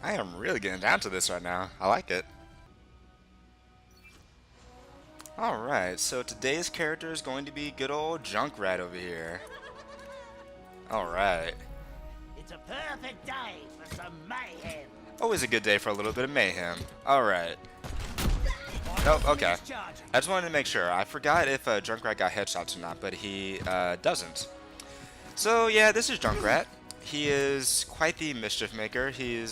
I am really getting down to this right now. I like it. Alright, so today's character is going to be good old Junkrat over here. Alright. It's a perfect day for some mayhem. Always a good day for a little bit of mayhem. Alright. Oh, okay. I just wanted to make sure. I forgot if Junkrat got headshots or not, but he doesn't. So yeah, this is Junkrat. He is quite the mischief maker. He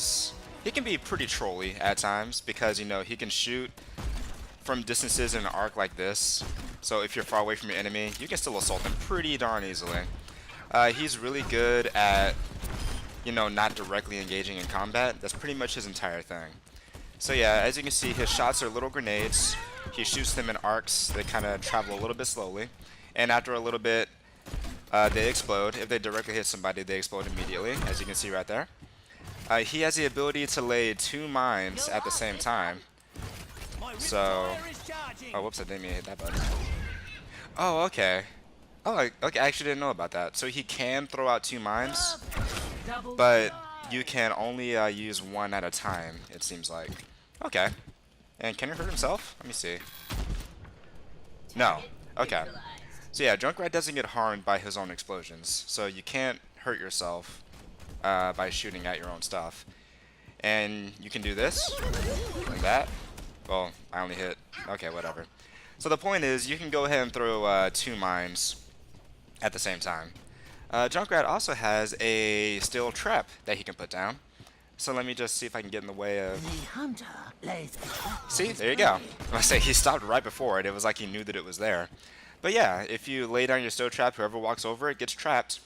can be pretty trolly at times because, you know, he can shoot from distances in an arc like this. So if you're far away from your enemy, you can still assault them pretty darn easily. He's really good at, you know, not directly engaging in combat. That's pretty much his entire thing. So yeah, as you can see, his shots are little grenades. He shoots them in arcs. They kind of travel a little bit slowly. And after a little bit, they explode. If they directly hit somebody, they explode immediately, as you can see right there. He has the ability to lay 2 mines at the same time. So, oh, whoops, I didn't mean to hit that button. Oh, okay. Oh, okay, I actually didn't know about that. So he can throw out 2 mines, but you can only use 1 at a time, it seems like. Okay. And can he hurt himself? Let me see. No. Okay. So yeah, Junkrat doesn't get harmed by his own explosions, so you can't hurt yourself by shooting at your own stuff. And you can do this, like that. Well, I only hit. Okay, whatever. So the point is, you can go ahead and throw 2 mines at the same time. Junkrat also has a steel trap that he can put down. So let me just see if I can get in the way of... The hunter lays... See, there you go. I say he stopped right before it. It was like he knew that it was there. But yeah, if you lay down your steel trap, whoever walks over it gets trapped.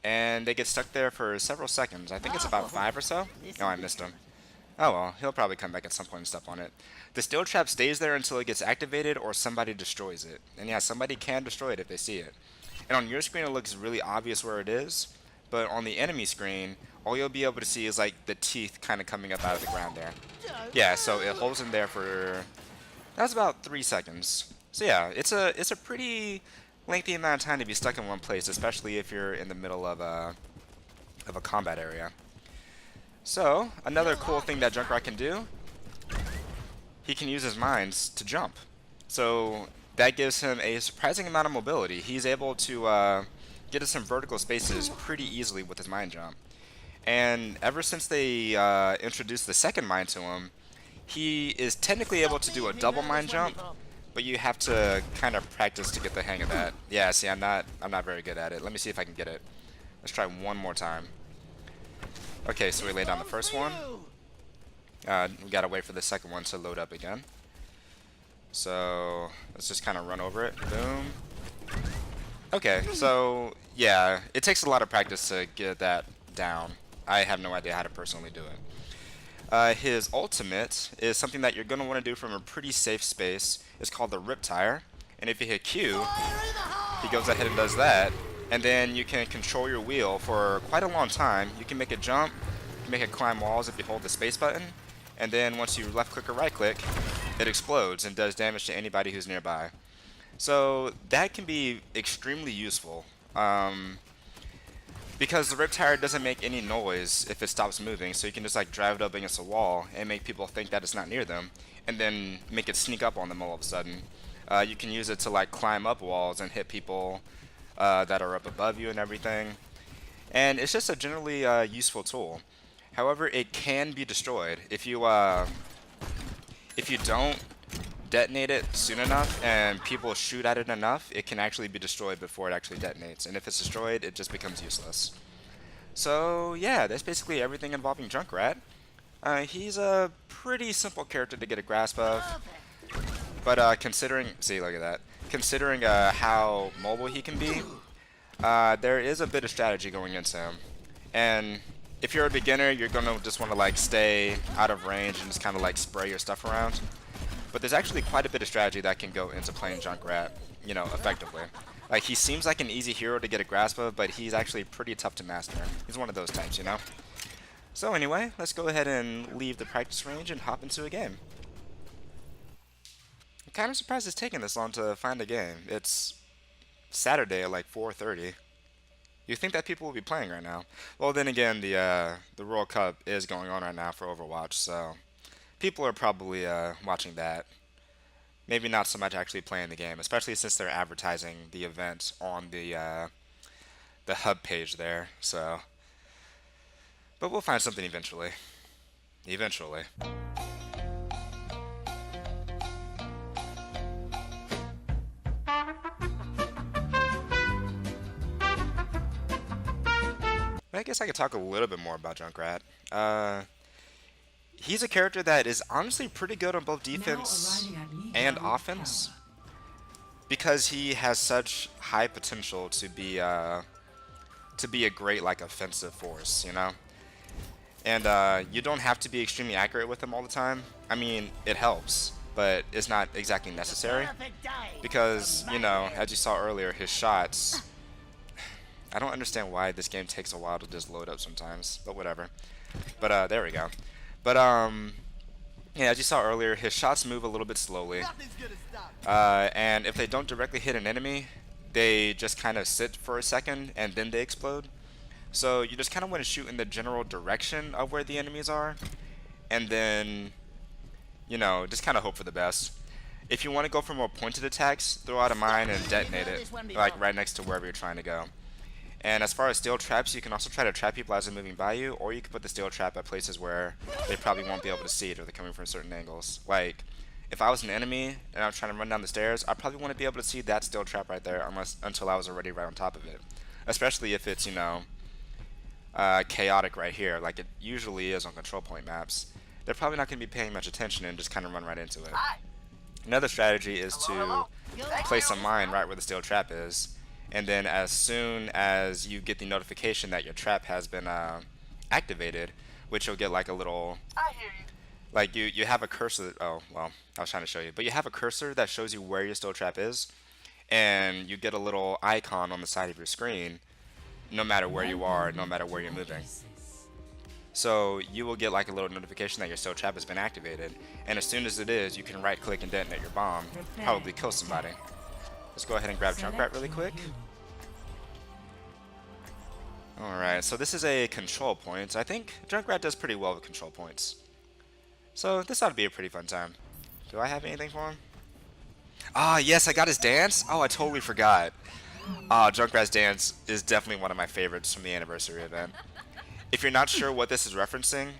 And they get stuck there for several seconds. I think it's about 5 or so. Oh, I missed him. Oh well, he'll probably come back at some point and step on it. The steel trap stays there until it gets activated or somebody destroys it. And yeah, somebody can destroy it if they see it. And on your screen it looks really obvious where it is, but on the enemy screen, all you'll be able to see is like the teeth kind of coming up out of the ground there. Yeah, so it holds in there for, that's about 3 seconds. So yeah, it's a pretty lengthy amount of time to be stuck in one place, especially if you're in the middle of a combat area. So, another cool thing that Junkrat can do, he can use his mines to jump. So that gives him a surprising amount of mobility. He's able to get to some vertical spaces pretty easily with his mine jump. And ever since they introduced the second mine to him, he is technically able to do a double mine jump, but you have to kind of practice to get the hang of that. Yeah, see, I'm not very good at it. Let me see if I can get it. Let's try one more time. Okay, so we laid down the first one. We gotta wait for the second one to load up again. So let's just kind of run over it. Boom. Okay, so yeah, it takes a lot of practice to get that down. I have no idea how to personally do it. His ultimate is something that you're going to want to do from a pretty safe space. It's called the Riptire. And if you hit Q, he goes ahead and does that. And then you can control your wheel for quite a long time. You can make it jump, you can make it climb walls if you hold the space button. And then once you left click or right click, it explodes and does damage to anybody who's nearby. So that can be extremely useful. Because the Riptire doesn't make any noise if it stops moving, so you can just like drive it up against a wall and make people think that it's not near them, and then make it sneak up on them all of a sudden. You can use it to like climb up walls and hit people that are up above you and everything. And it's just a generally useful tool. However, it can be destroyed if you don't detonate it soon enough and people shoot at it enough. It can actually be destroyed before it actually detonates, and if it's destroyed, it just becomes useless. So yeah, that's basically everything involving Junkrat. He's a pretty simple character to get a grasp of, but considering, see, look at that, considering how mobile he can be, there is a bit of strategy going into him. And if you're a beginner, you're gonna just want to like stay out of range and just kind of like spray your stuff around. But there's actually quite a bit of strategy that can go into playing Junkrat, you know, effectively. Like, he seems like an easy hero to get a grasp of, but he's actually pretty tough to master. He's one of those types, you know? So anyway, let's go ahead and leave the practice range and hop into a game. I'm kind of surprised it's taking this long to find a game. It's Saturday at like 4:30. You think that people will be playing right now? Well, then again, the World Cup is going on right now for Overwatch, so people are probably watching that. Maybe not so much actually playing the game, especially since they're advertising the event on the hub page there. So, but we'll find something eventually. Eventually. But I guess I could talk a little bit more about Junkrat. He's a character that is honestly pretty good on both defense and offense because he has such high potential to be a great like offensive force, you know. And you don't have to be extremely accurate with him all the time. I mean, it helps, but it's not exactly necessary because, you know, as you saw earlier, his shots. I don't understand why this game takes a while to just load up sometimes, but whatever. But there we go. But yeah, as you saw earlier, his shots move a little bit slowly. And if they don't directly hit an enemy, they just kind of sit for a second and then they explode. So you just kind of want to shoot in the general direction of where the enemies are, and then, you know, just kind of hope for the best. If you want to go for more pointed attacks, throw out a mine and detonate it, like right next to wherever you're trying to go. And as far as steel traps, you can also try to trap people as they're moving by you, or you can put the steel trap at places where they probably won't be able to see it or they're coming from certain angles. Like, if I was an enemy and I was trying to run down the stairs, I probably want to be able to see that steel trap right there until I was already right on top of it. Especially if it's, you know, chaotic right here, like it usually is on control point maps. They're probably not going to be paying much attention and just kind of run right into it. Another strategy is to place a mine right where the steel trap is, and then as soon as you get the notification that your trap has been activated, which you'll get like a little, like you have a cursor. Oh well, I was trying to show you, but you have a cursor that shows you where your steel trap is, and you get a little icon on the side of your screen no matter where you are, no matter where you're moving. So you will get like a little notification that your steel trap has been activated, and as soon as it is, you can right click and detonate your bomb, probably kill somebody. Let's go ahead and grab Junkrat really quick. Alright, so this is a control point. I think Junkrat does pretty well with control points. So this ought to be a pretty fun time. Do I have anything for him? Ah, yes, I got his dance. Oh, I totally forgot. Junkrat's dance is definitely one of my favorites from the anniversary event. If you're not sure what this is referencing,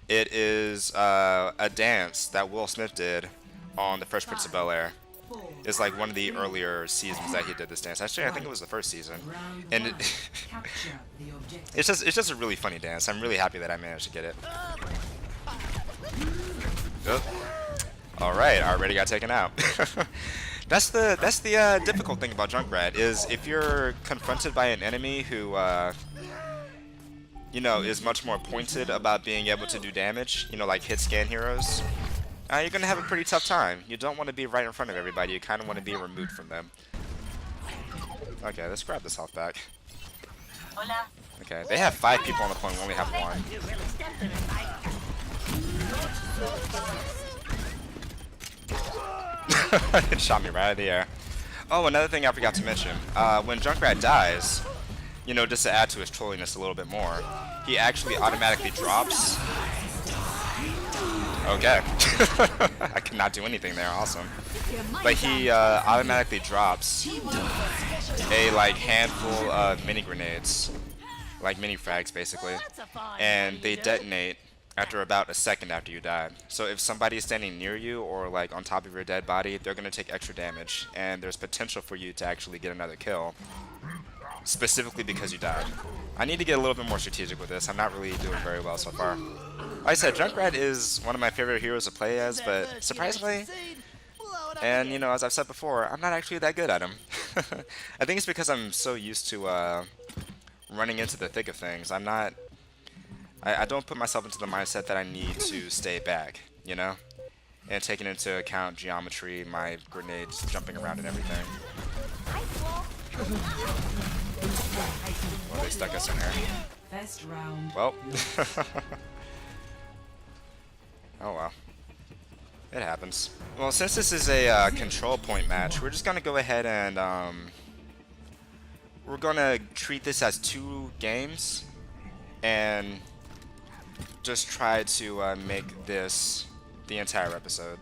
it is a dance that Will Smith did on The Fresh Prince of Bel-Air. It's like one of the earlier seasons that he did this dance. Actually, I think it was the first season. And it's just a really funny dance. I'm really happy that I managed to get it. Oh. All right, already got taken out. That's the difficult thing about Junkrat is if you're confronted by an enemy who you know, is much more pointed about being able to do damage, you know, like hit scan heroes, you're gonna have a pretty tough time. You don't want to be right in front of everybody. You kind of want to be removed from them. Okay, let's grab this health back. Okay, they have 5 people on the point. We only have 1. It shot me right out of the air. Oh, another thing I forgot to mention. When Junkrat dies, you know, just to add to his trolliness a little bit more, he actually automatically drops. Okay. I cannot do anything there. Awesome. But he automatically drops a like handful of mini grenades, like mini frags basically, and they detonate after about a second after you die. So if somebody is standing near you or like on top of your dead body, they're gonna take extra damage, and there's potential for you to actually get another kill, specifically because you died. I need to get a little bit more strategic with this. I'm not really doing very well so far. Like I said, Junkrat is one of my favorite heroes to play as, but surprisingly, and you know, as I've said before, I'm not actually that good at him. I think it's because I'm so used to running into the thick of things. I don't put myself into the mindset that I need to stay back, you know? And taking into account geometry, my grenades jumping around and everything. Well, they stuck us in here. Well. Oh well. It happens. Well, since this is a control point match, we're just gonna go ahead and we're gonna treat this as 2 games and just try to make this the entire episode.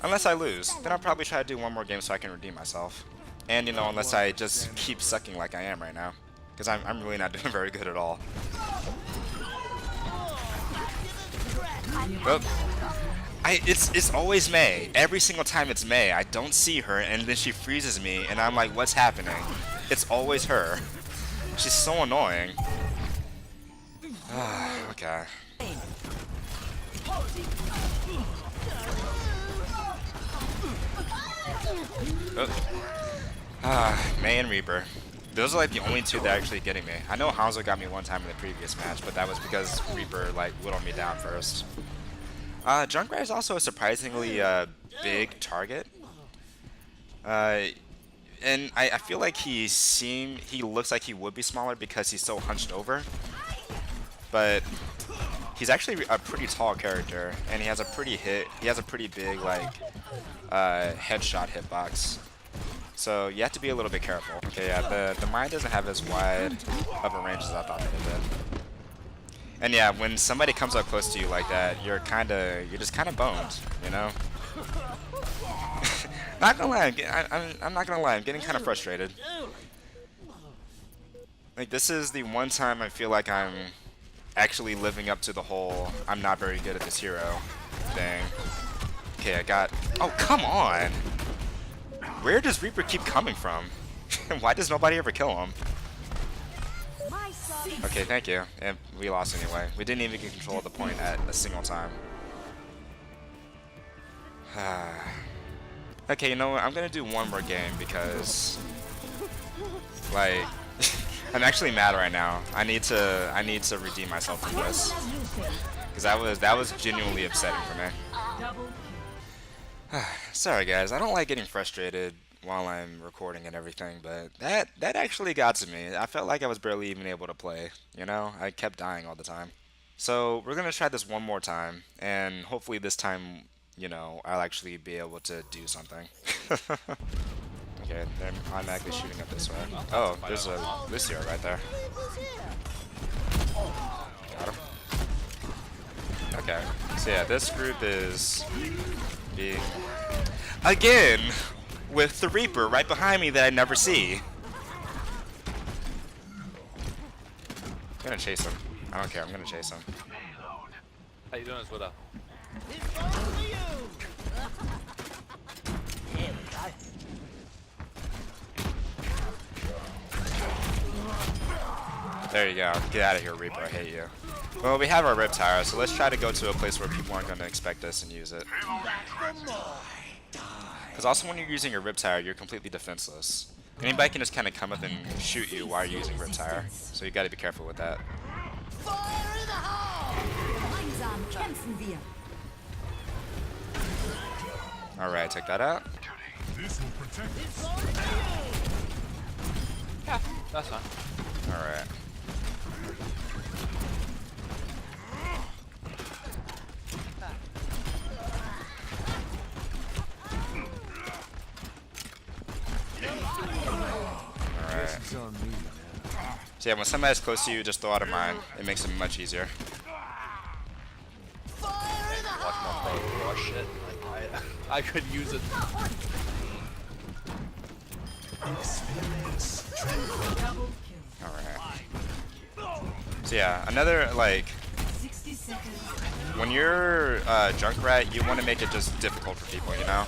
Unless I lose, then I'll probably try to do 1 more game so I can redeem myself. And you know, unless I just keep sucking like I am right now, because I'm really not doing very good at all. Oh. It's always May. Every single time it's May, I don't see her, and then she freezes me, and I'm like, what's happening? It's always her. She's so annoying. Okay. Oh. May and Reaper. Those are like the only 2 that are actually getting me. I know Hanzo got me 1 time in the previous match, but that was because Reaper like whittled me down first. Junkrat is also a surprisingly big target. And I feel like he looks like he would be smaller because he's so hunched over. But he's actually a pretty tall character, and he has a pretty big like headshot hitbox. So you have to be a little bit careful. Okay, yeah, the mine doesn't have as wide of a range as I thought it did. And yeah, when somebody comes up close to you like that, you're just kind of boned, you know? Not gonna lie, I'm not gonna lie, I'm getting kind of frustrated. Like, this is the one time I feel like I'm actually living up to the whole I'm not very good at this hero thing. Okay, I got... Oh, come on! Where does Reaper keep coming from? Why does nobody ever kill him? Okay, thank you. And we lost anyway. We didn't even get control of the point at a single time. Okay, you know what? I'm gonna do 1 more game because, like, I'm actually mad right now. I need to redeem myself from this because that was genuinely upsetting for me. Sorry guys, I don't like getting frustrated while I'm recording and everything, but that actually got to me. I felt like I was barely even able to play, you know? I kept dying all the time. So we're gonna try this 1 more time, and hopefully this time, you know, I'll actually be able to do something. Okay, they're automatically shooting up this way. Oh, there's a Lucio right there. Got him. Okay, so yeah, this group is being... Again! With the Reaper right behind me that I never see. I'm gonna chase him. I don't care, I'm gonna chase him. How you doing, Twitter? There you go. Get out of here, Reaper. I hate you. Well, we have our Riptire, so let's try to go to a place where people aren't going to expect us and use it. Because also when you're using your Riptire, you're completely defenseless. Anybody can just kind of come up and shoot you while you're using Riptire, so you got to be careful with that. Alright, take that out. Yeah, that's fine. Alright. So yeah, when somebody's close to you, just throw out a mine. It makes it much easier. Watch my phone rush it. I could use it. Alright. So yeah, another, like, when you're Junkrat, you want to make it just difficult for people, you know?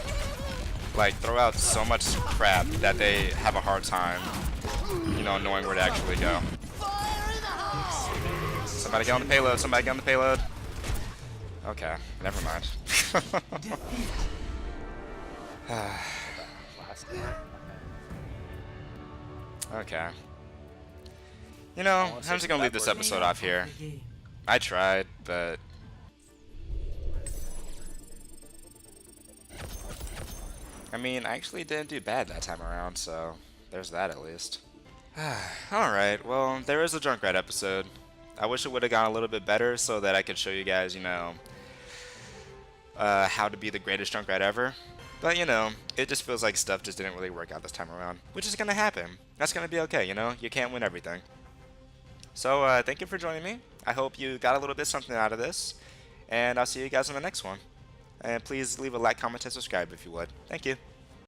Like, throw out so much crap that they have a hard time, you know, knowing where to actually go. Somebody get on the payload, somebody get on the payload. Okay, never mind. Okay. You know, I'm just gonna leave this episode off here. I tried, but... I mean, I actually didn't do bad that time around, so there's that at least. Alright, well, there is a Junkrat episode. I wish it would have gone a little bit better so that I could show you guys, you know, how to be the greatest Junkrat ever. But, you know, it just feels like stuff just didn't really work out this time around. Which is going to happen. That's going to be okay, you know? You can't win everything. So, thank you for joining me. I hope you got a little bit something out of this. And I'll see you guys in the next one. And please leave a like, comment, and subscribe if you would. Thank you.